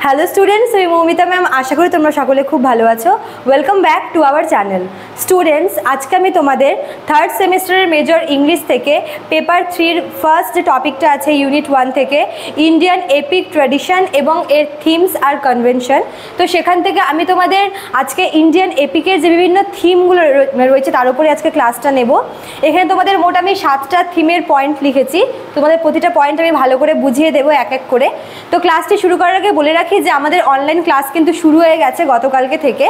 Hello students, আমি Moumita ma'am. আশা করি তোমরা সকলে খুব ভালো আছো। Welcome back to our channel. Students, আজকে আমি তোমাদের থার্ড সেমিস্টারের মেজর ইংলিশ থেকে পেপার 3-র ফার্স্ট যে টপিকটা আছে ইউনিট 1 থেকে ইন্ডিয়ান এপিক ট্র্যাডিশন এবং এর থিমস আর কনভেনশন, তো সেখান থেকে আমি তোমাদের আজকে ইন্ডিয়ান এপিকের যে বিভিন্ন থিমগুলো রয়েছে তার উপরে আজকে ক্লাসটা নেব। এখানে তোমাদের মোট আমি 7টা থিমের পয়েন্ট লিখেছি। তোমাদের প্রতিটা পয়েন্ট আমি ভালো করে বুঝিয়ে দেবো এক এক করে। তো ক্লাসটি শুরু করার আগে বলে রাখি যে আমাদের অনলাইন ক্লাস কিন্তু শুরু হয়ে গেছে গতকালকে থেকে।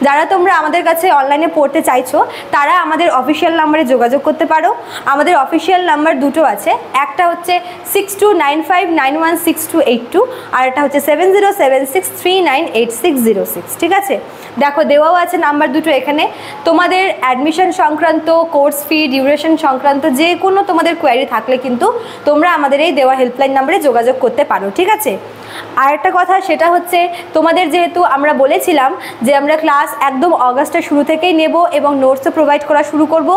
যারা তোমরা আমাদের কাছে অনলাইনে পড়তে চাইছো তারা আমাদের অফিসিয়াল নাম্বারে যোগাযোগ করতে পারো। আমাদের অফিসিয়াল নাম্বার দুটো আছে, একটা হচ্ছে 6295916282 আর একটা হচ্ছে 7076398606। ঠিক আছে, দেখো দেওয়াও আছে নাম্বার দুটো এখানে। তোমাদের অ্যাডমিশন সংক্রান্ত, কোর্স ফি, ডিউরেশন সংক্রান্ত যে কোনো তোমাদের কোয়ারি থাকলে কিন্তু তোমরা আমাদের এই দেওয়া হেল্পলাইন নাম্বারে যোগাযোগ করতে পারো। ঠিক আছে, আর একটা কথা সেটা হচ্ছে তোমাদের যেহেতু আমরা বলেছিলাম যে আমরা ক্লাস একদম অগাস্টের শুরু থেকেই নেব এবং নোটসও প্রোভাইড করা শুরু করব,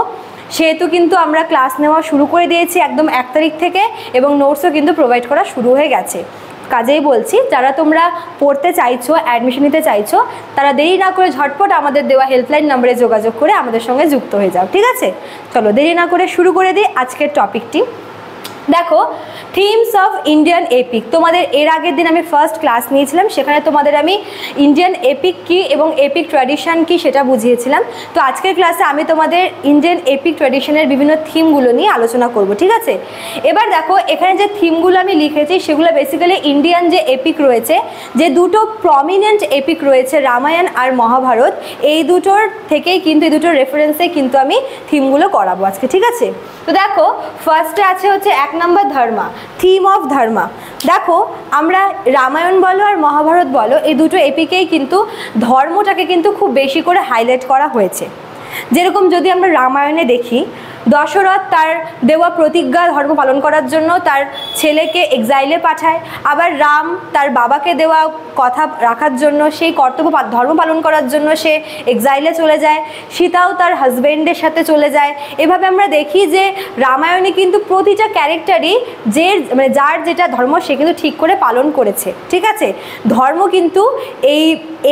সেহেতু কিন্তু আমরা ক্লাস নেওয়া শুরু করে দিয়েছি একদম 1 তারিখ থেকে এবং নোটসও কিন্তু প্রোভাইড করা শুরু হয়ে গেছে। কাজেই বলছি, যারা তোমরা পড়তে চাইছো, অ্যাডমিশন নিতে চাইছো, তারা দেরি না করে ঝটপট আমাদের দেওয়া হেল্পলাইন নাম্বারে যোগাযোগ করে আমাদের সঙ্গে যুক্ত হয়ে যাও। ঠিক আছে, চলো দেরি না করে শুরু করে দিই আজকের টপিকটি। দেখো, থিমস অফ ইন্ডিয়ান এপিক। তোমাদের এর আগের দিন আমি ফার্স্ট ক্লাস নিয়েছিলাম, সেখানে তোমাদের আমি ইন্ডিয়ান এপিক কী এবং এপিক ট্র্যাডিশন কী সেটা বুঝিয়েছিলাম। তো আজকের ক্লাসে আমি তোমাদের ইন্ডিয়ান এপিক ট্র্যাডিশনের বিভিন্ন থিমগুলো নিয়ে আলোচনা করব। ঠিক আছে, এবার দেখো এখানে যে থিমগুলো আমি লিখেছি সেগুলো বেসিক্যালি ইন্ডিয়ান যে এপিক রয়েছে, যে দুটো প্রমিনেন্ট এপিক রয়েছে রামায়ণ আর মহাভারত, এই দুটোর থেকেই কিন্তু, এই দুটোর রেফারেন্সে কিন্তু আমি থিমগুলো করাবো আজকে। ঠিক আছে, তো দেখো ফার্স্টে আছে হচ্ছে 1 নম্বর ধর্মা, থিম অফ ধর্মা। দেখো আমরা রামায়ণ বলো আর মহাভারত বলো, এই দুটো এপিকেই কিন্তু ধর্মটাকে কিন্তু খুব বেশি করে হাইলাইট করা হয়েছে। যেরকম যদি আমরা রামায়ণে দেখি, দশরথ তার দেওয়া প্রতিজ্ঞা ধর্ম পালন করার জন্য তার ছেলেকে এক্সাইলে পাঠায়, আবার রাম তার বাবাকে দেওয়া কথা রাখার জন্য, সেই কর্তব্য ধর্ম পালন করার জন্য সে এক্সাইলে চলে যায়। সীতাও তার হাজব্যান্ডের সাথে চলে যায়। এভাবে আমরা দেখি যে রামায়ণে কিন্তু প্রতিটা ক্যারেক্টারই যে মানে যার যেটা ধর্ম সে কিন্তু ঠিক করে পালন করেছে। ঠিক আছে, ধর্ম কিন্তু এই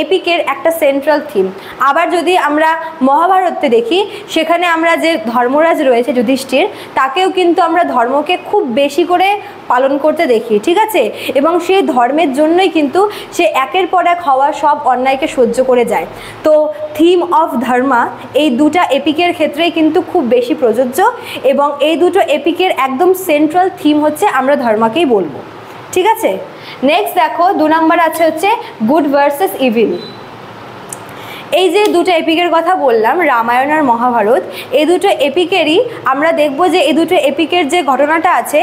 এপিকের একটা সেন্ট্রাল থিম। আবার যদি আমরা মহাভারতে দেখি, সেখানে আমরা যে ধর্মরাজ রয়েছে যুধিষ্ঠির, তাকেও কিন্তু আমরা ধর্মকে খুব বেশি করে পালন করতে দেখি। ঠিক আছে, এবং সেই ধর্মের জন্যই কিন্তু সে একের পর এক হওয়া সব অন্যায়কে সহ্য করে যায়। তো থিম অফ ধর্মা এই দুটা এপিকের ক্ষেত্রেই কিন্তু খুব বেশি প্রযোজ্য এবং এই দুটো এপিকের একদম সেন্ট্রাল থিম হচ্ছে আমরা ধর্মাকেই বলবো। ঠিক আছে, নেক্সট দেখো 2 নম্বর আছে হচ্ছে গুড ভার্সেস ইভিল। এই যে দুটো এপিকের কথা বললাম, রামায়ণ আর মহাভারত, এই দুটো এপিকেরই আমরা দেখব যে এই দুটো এপিকের যে ঘটনাটা আছে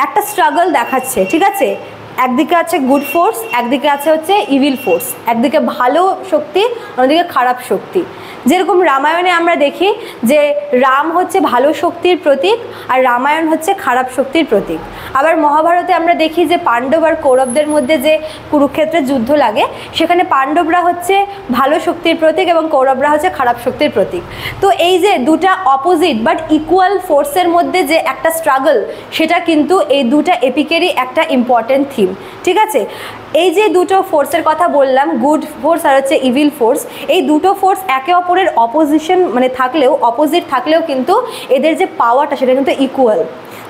একটা স্ট্রাগল দেখাচ্ছে। ঠিক আছে, একদিকে আছে গুড ফোর্স, একদিকে আছে হচ্ছে ইভিল ফোর্স, একদিকে ভালো শক্তি, অন্যদিকে খারাপ শক্তি। যেরকম রামায়ণে আমরা দেখি যে রাম হচ্ছে ভালো শক্তির প্রতীক আর রামায়ণ হচ্ছে খারাপ শক্তির প্রতীক। আবার মহাভারতে আমরা দেখি যে পাণ্ডব আর কৌরবদের মধ্যে যে কুরুক্ষেত্রের যুদ্ধ লাগে, সেখানে পাণ্ডবরা হচ্ছে ভালো শক্তির প্রতীক এবং কৌরবরা হচ্ছে খারাপ শক্তির প্রতীক। তো এই যে দুটা অপোজিট বাট ইকুয়াল ফোর্সের মধ্যে যে একটা স্ট্রাগল, সেটা কিন্তু এই দুটা এপিকেরই একটা ইম্পর্টেন্ট থিম। ঠিক আছে, এই যে দুটো ফোর্সের কথা বললাম, গুড ফোর্স আর হচ্ছে ইভিল ফোর্স, এই দুটো ফোর্স একে অপরের অপোজিশন মানে থাকলেও, অপোজিট থাকলেও কিন্তু এদের যে পাওয়ারটা সেটা কিন্তু ইকুয়াল।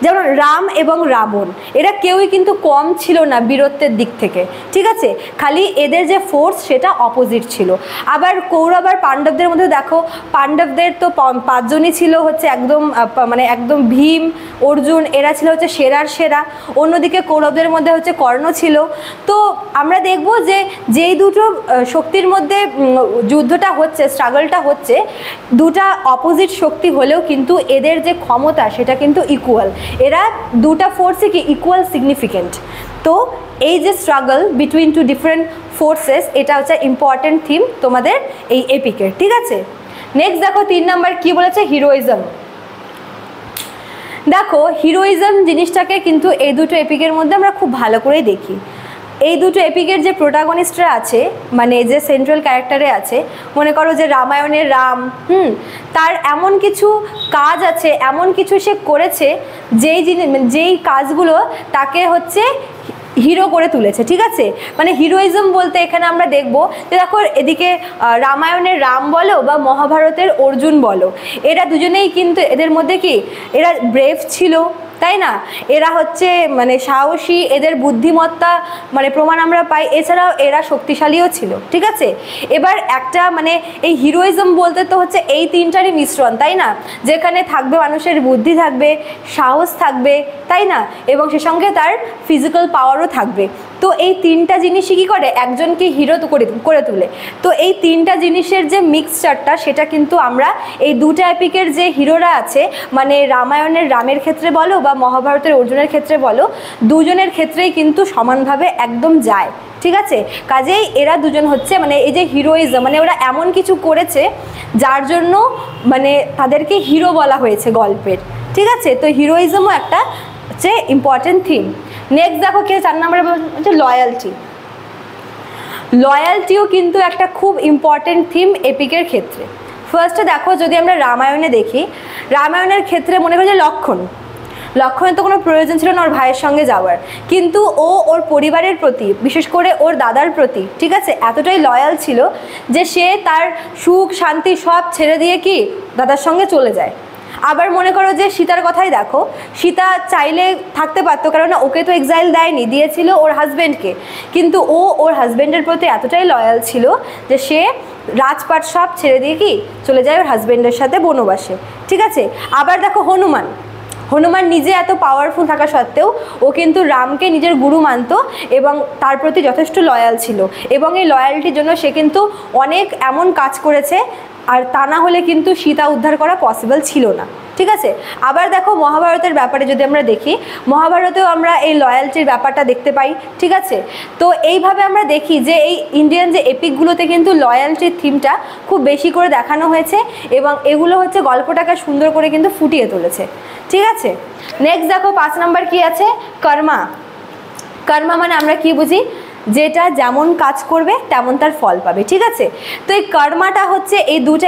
যেমন রাম এবং রাবণ, এরা কেউই কিন্তু কম ছিল না বীরত্বের দিক থেকে। ঠিক আছে, খালি এদের যে ফোর্স সেটা অপোজিট ছিল। আবার কৌরব আর পাণ্ডবদের মধ্যে দেখো, পাণ্ডবদের তো 5 জনই ছিল হচ্ছে একদম মানে একদম ভীম, অর্জুন, এরা ছিল হচ্ছে সেরার সেরা। অন্যদিকে কৌরবদের মধ্যে হচ্ছে কর্ণ ছিল। তো আমরা দেখব যে যেই দুটো শক্তির মধ্যে যুদ্ধটা হচ্ছে, স্ট্রাগলটা হচ্ছে, দুটা অপোজিট শক্তি হলেও কিন্তু এদের যে ক্ষমতা সেটা কিন্তু ইকুয়াল। এরা দুটা ফোর্সই কি ইকুয়াল সিগনিফিকেন্ট। তো এই যে struggle between two different forces, এটা হচ্ছে ইম্পর্টেন্ট থিম তোমাদের এই এপিকের। ঠিক আছে, নেক্সট দেখো 3 নম্বর কি বলেছে, হিরোইজম। দেখো হিরোইজম জিনিসটাকে কিন্তু এই দুটো এপিকের মধ্যে আমরা খুব ভালো করেই দেখি। এই দুটো এপিকের যে প্রোটাগনিস্টরা আছে, মানে যে সেন্ট্রাল ক্যারেক্টারে আছে, মনে করো যে রামায়ণের রাম, তার এমন কিছু কাজ আছে, এমন কিছু সে করেছে যেই কাজগুলো তাকে হচ্ছে হিরো করে তুলেছে, ঠিক আছে। মানে হিরোইজম বলতে এখানে আমরা দেখব যে দেখো এদিকে রামায়ণের রাম বলো বা মহাভারতের অর্জুন বলো, এরা দুজনেই কিন্তু এদের মধ্যে কি এরা ব্রেভ ছিল, তাই না? এরা হচ্ছে মানে সাহসী, এদের বুদ্ধিমত্তা মানে প্রমাণ আমরা পাই, এছাড়াও এরা শক্তিশালীও ছিল, ঠিক আছে। এবার একটা মানে এই হিরোইজম বলতে তো হচ্ছে এই তিনটারই মিশ্রণ, তাই না? যেখানে থাকবে মানুষের বুদ্ধি থাকবে, সাহস থাকবে, তাই না, এবং সে সঙ্গে তার ফিজিক্যাল পাওয়ারও থাকবে। তো এই তিনটা জিনিসই কী করে একজনকে হিরো করে তোলে। তো এই তিনটা জিনিসের যে মিক্সচারটা সেটা কিন্তু আমরা এই দুটা এপিকের যে হিরোরা আছে মানে রামায়ণের রামের ক্ষেত্রে বলো বা মহাভারতের অর্জুনের ক্ষেত্রে বলো, দুজনের ক্ষেত্রেই কিন্তু সমানভাবে একদম যায়, ঠিক আছে। কাজেই এরা দুজন হচ্ছে মানে এই যে হিরোইজম মানে ওরা এমন কিছু করেছে যার জন্য মানে তাদেরকে হিরো বলা হয়েছে গল্পের, ঠিক আছে। তো হিরোইজমও একটা হচ্ছে ইম্পর্টেন্ট থিম। নেক্সট দেখো কে 4 নম্বরে হচ্ছে লয়ালটি। লয়ালটিও কিন্তু একটা খুব ইম্পর্টেন্ট থিম এপিকের ক্ষেত্রে। ফার্স্টে দেখো যদি আমরা রামায়ণে দেখি, রামায়ণের ক্ষেত্রে মনে করি যে লক্ষণের তো কোনো প্রয়োজন ছিল না ওর ভাইয়ের সঙ্গে যাওয়ার, কিন্তু ও ওর পরিবারের প্রতি বিশেষ করে ওর দাদার প্রতি, ঠিক আছে, এতটাই লয়াল ছিল যে সে তার সুখ শান্তি সব ছেড়ে দিয়ে কি দাদার সঙ্গে চলে যায়। আবার মনে করো যে সীতার কথাই দেখো, সীতা চাইলে থাকতে পারতো, কারণ ওকে তো এক্সাইল দেয়নি, দিয়েছিল ওর হাজব্যান্ডকে, কিন্তু ও ওর হাজব্যান্ডের প্রতি এতটাই লয়াল ছিল যে সে রাজপাট সব ছেড়ে দিয়ে কি চলে যায় ওর হাজব্যান্ডের সাথে বনবাসে, ঠিক আছে। আবার দেখো হনুমান নিজে এত পাওয়ারফুল থাকা সত্ত্বেও ও কিন্তু রামকে নিজের গুরু মানত এবং তার প্রতি যথেষ্ট লয়াল ছিল, এবং এই লয়ালটির জন্য সে কিন্তু অনেক এমন কাজ করেছে, আর তা না হলে কিন্তু সীতা উদ্ধার করা পসিবল ছিল না, ঠিক আছে। আবার দেখো মহাভারতের ব্যাপারে যদি আমরা দেখি, মহাভারতেও আমরা এই লয়ালটির ব্যাপারটা দেখতে পাই, ঠিক আছে। তো এইভাবে আমরা দেখি যে এই ইন্ডিয়ান যে এপিকগুলোতে কিন্তু লয়ালটির থিমটা খুব বেশি করে দেখানো হয়েছে এবং এগুলো হচ্ছে গল্পটাকে সুন্দর করে কিন্তু ফুটিয়ে তুলেছে, ঠিক আছে। নেক্সট দেখো 5 নাম্বার কি আছে, কর্মা। কর্মা মানে আমরা কি বুঝি, যেটা যেমন কাজ করবে তেমন তার ফল পাবে, ঠিক আছে। তো এই কর্মাটা হচ্ছে এই দুটা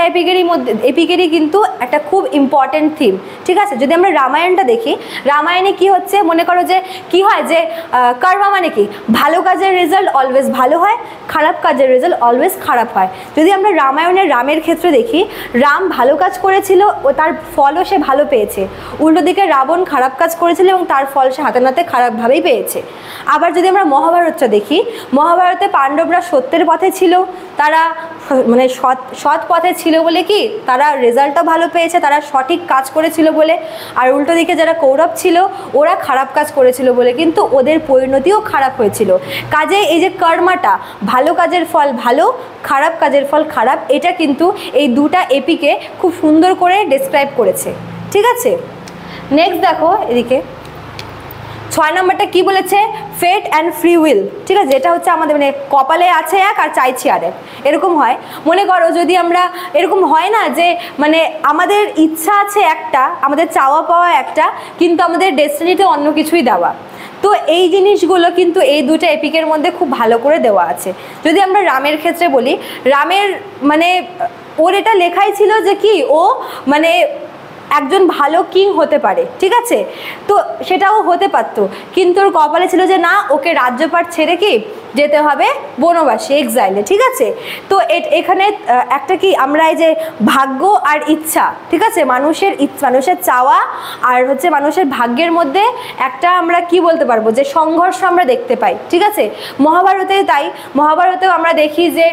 এপিকেরই কিন্তু একটা খুব ইম্পর্টেন্ট থিম, ঠিক আছে। যদি আমরা রামায়ণটা দেখি, রামায়ণে কি হচ্ছে মনে করো যে কি হয় যে কর্মা মানে কি ভালো কাজের রেজাল্ট অলওয়েজ ভালো হয়, খারাপ কাজের রেজাল্ট অলওয়েজ খারাপ হয়। যদি আমরা রামায়ণের রামের ক্ষেত্রে দেখি, রাম ভালো কাজ করেছিল ও তার ফলও সে ভালো পেয়েছে, উল্টো দিকে রাবণ খারাপ কাজ করেছিল এবং তার ফল সে হাতে নাতে খারাপভাবেই পেয়েছে। আবার যদি আমরা মহাভারতটা দেখি, মহাভারতে পাণ্ডবরা সত্যের পথে ছিল, তারা মানে সৎ পথে ছিল বলে কি তারা রেজাল্টটা ভালো পেয়েছে, তারা সঠিক কাজ করেছিল বলে। আর উল্টো দিকে যারা কৌরব ছিল ওরা খারাপ কাজ করেছিল বলে কিন্তু ওদের পরিণতিও খারাপ হয়েছিল। কাজে এই যে কর্মাটা ভালো কাজের ফল ভালো, খারাপ কাজের ফল খারাপ, এটা কিন্তু এই দুটা এপিকে খুব সুন্দর করে ডেসক্রাইব করেছে, ঠিক আছে। নেক্সট দেখো এদিকে 6 নম্বরটা কি বলেছে, ফেট অ্যান্ড ফ্রি উইল, ঠিক আছে। এটা হচ্ছে আমাদের মানে কপালে আছে এক আর চাইছি আরেক, এরকম হয়। মনে করো যদি আমরা এরকম হয় না যে মানে আমাদের ইচ্ছা আছে একটা, আমাদের চাওয়া পাওয়া একটা, কিন্তু আমাদের ডেস্টিনিতে অন্য কিছুই দেওয়া। তো এই জিনিসগুলো কিন্তু এই দুটো এপিকের মধ্যে খুব ভালো করে দেওয়া আছে। যদি আমরা রামের ক্ষেত্রে বলি, রামের মানে ওর এটা লেখাই ছিল যে কি ও মানে একজন ভালো কিং হতে পারে, ঠিক আছে। তো সেটাও হতে পারতো, কিন্তু ওর কপালে ছিল যে না, ওকে রাজ্যপাট ছেড়ে কি যেতে হবে বনবাসে, এক্সাইলে, ঠিক আছে। তো এখানে একটা কি আমরা এই যে ভাগ্য আর ইচ্ছা, ঠিক আছে, মানুষের চাওয়া আর হচ্ছে মানুষের ভাগ্যের মধ্যে একটা আমরা কি বলতে পারবো যে সংঘর্ষ আমরা দেখতে পাই, ঠিক আছে। মহাভারতে তাই, মহাভারতেও আমরা দেখি যে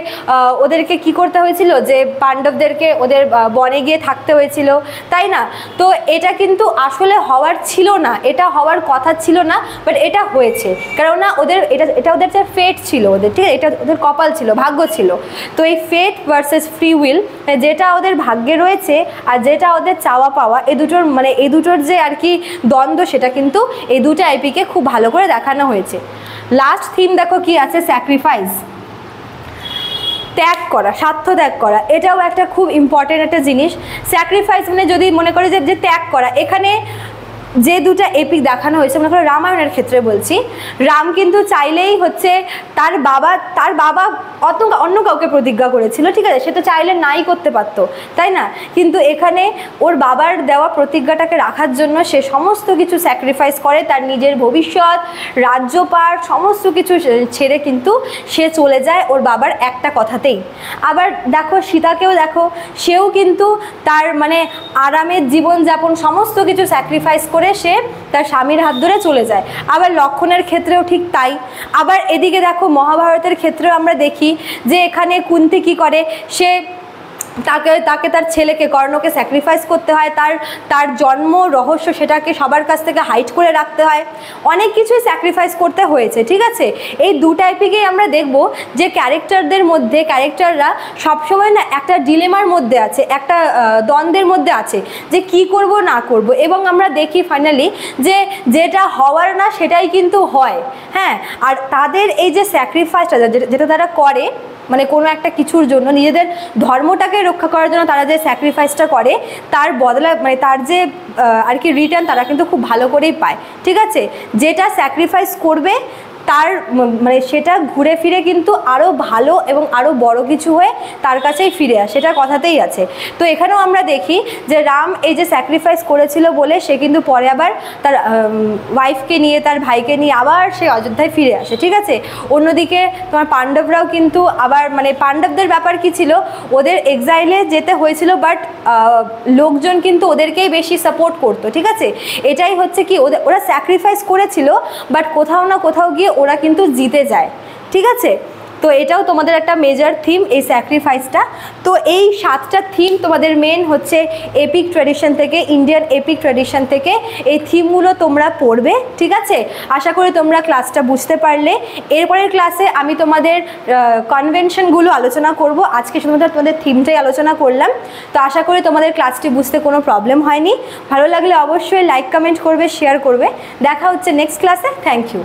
ওদেরকে কি করতে হয়েছিল, যে পাণ্ডবদেরকে ওদের বনে গিয়ে থাকতে হয়েছিল, তাই না। তো এটা কিন্তু আসলে হওয়ার ছিল না, এটা হওয়ার কথা ছিল না, বাট এটা হয়েছে, কেননা ওদের এটা ওদের যে ফেট ছিল ওদের, ঠিক আছে, এটা ওদের কপাল ছিল, ভাগ্য ছিল। তো এই ফেট ভার্সেস ফ্রি উইল, যেটা ওদের ভাগ্যে রয়েছে আর যেটা ওদের চাওয়া পাওয়া, এই দুটোর যে আর কি দ্বন্দ্ব, সেটা কিন্তু এই দুটো আইপিকে খুব ভালো করে দেখানো হয়েছে। লাস্ট থিম দেখো কি আছে, স্যাক্রিফাইস, ত্যাগ করা, স্বার্থ ত্যাগ করা, এটাও একটা খুব ইম্পর্টেন্ট একটা জিনিস। স্যাক্রিফাইস মানে যদি মনে করে যে ত্যাগ করা, এখানে যে দুটো এপিক দেখানো হয়েছে, মনে করো রামায়ণের ক্ষেত্রে বলছি, রাম কিন্তু চাইলেই হচ্ছে তার বাবা অন্য কাউকে প্রতিজ্ঞা করেছিল, ঠিক আছে, সে তো চাইলে নাই করতে পারতো, তাই না? কিন্তু এখানে ওর বাবার দেওয়া প্রতিজ্ঞাটাকে রাখার জন্য সে সমস্ত কিছু স্যাক্রিফাইস করে, তার নিজের ভবিষ্যৎ, রাজ্যপাট সমস্ত কিছু ছেড়ে কিন্তু সে চলে যায় ওর বাবার একটা কথাতেই। আবার দেখো সীতাকেও দেখো, সেও কিন্তু তার মানে আরামের জীবনযাপন সমস্ত কিছু স্যাক্রিফাইস করে সে তার স্বামীর হাত ধরে চলে যায়। আবার লক্ষণের ক্ষেত্রেও ঠিক তাই। আবার এদিকে দেখো মহাভারতের ক্ষেত্রেও আমরা দেখি যে এখানে কুন্তি কী করে, সে তাকে তার ছেলেকে কর্ণকে স্যাক্রিফাইস করতে হয়, তার জন্ম রহস্য সেটাকে সবার কাছ থেকে হাইড করে রাখতে হয়, অনেক কিছুই স্যাক্রিফাইস করতে হয়েছে, ঠিক আছে। এই দু টাইপেই আমরা দেখব যে ক্যারেক্টারদের মধ্যে ক্যারেক্টাররা সবসময় না একটা ডিলেমার মধ্যে আছে, একটা দ্বন্দ্বের মধ্যে আছে যে কি করব না করব, এবং আমরা দেখি ফাইনালি যে যেটা হওয়ার না সেটাই কিন্তু হয়। হ্যাঁ, আর তাদের এই যে স্যাক্রিফাইসটা যেটা তারা করে, মানে কোনো একটা কিছুর জন্য, নিজেদের ধর্মটাকে রক্ষা করার জন্য তারা যে স্যাক্রিফাইসটা করে, তার বদলা মানে তার যে আর কি রিটার্ন তারা কিন্তু খুব ভালো করেই পায়, ঠিক আছে। যেটা স্যাক্রিফাইস করবে তার মানে সেটা ঘুরে ফিরে কিন্তু আরও ভালো এবং আরও বড় কিছু হয়ে তার কাছেই ফিরে আসে, সেটার কথাতেই আছে। তো এখানেও আমরা দেখি যে রাম এই যে স্যাক্রিফাইস করেছিল বলে সে কিন্তু পরে আবার তার ওয়াইফকে নিয়ে, তার ভাইকে নিয়ে আবার সে অযোধ্যায় ফিরে আসে, ঠিক আছে। অন্যদিকে তোমার পাণ্ডবরাও কিন্তু আবার মানে পাণ্ডবদের ব্যাপার কি ছিল, ওদের এক্সাইলে যেতে হয়েছিল, বাট লোকজন কিন্তু ওদেরকেই বেশি সাপোর্ট করতো, ঠিক আছে। এটাই হচ্ছে কি, ওরা স্যাক্রিফাইস করেছিল, বাট কোথাও না কোথাও গিয়ে ওরা কিন্তু জিতে যায়, ঠিক আছে। তো এটাও তোমাদের একটা মেজর থিম, এই স্যাক্রিফাইসটা। তো এই 7টা থিম তোমাদের মেন হচ্ছে এপিক ট্র্যাডিশন থেকে, ইন্ডিয়ান এপিক ট্র্যাডিশন থেকে এই থিমগুলো তোমরা পড়বে, ঠিক আছে। আশা করি তোমরা ক্লাসটা বুঝতে পারলে। এরপরের ক্লাসে আমি তোমাদের কনভেনশনগুলো আলোচনা করব, আজকে শুধুমাত্র তোমাদের থিমটাই আলোচনা করলাম। তো আশা করি তোমাদের ক্লাসটি বুঝতে কোনো প্রবলেম হয়নি। ভালো লাগলে অবশ্যই লাইক কমেন্ট করবে, শেয়ার করবে। দেখা হচ্ছে নেক্সট ক্লাসে। Thank you.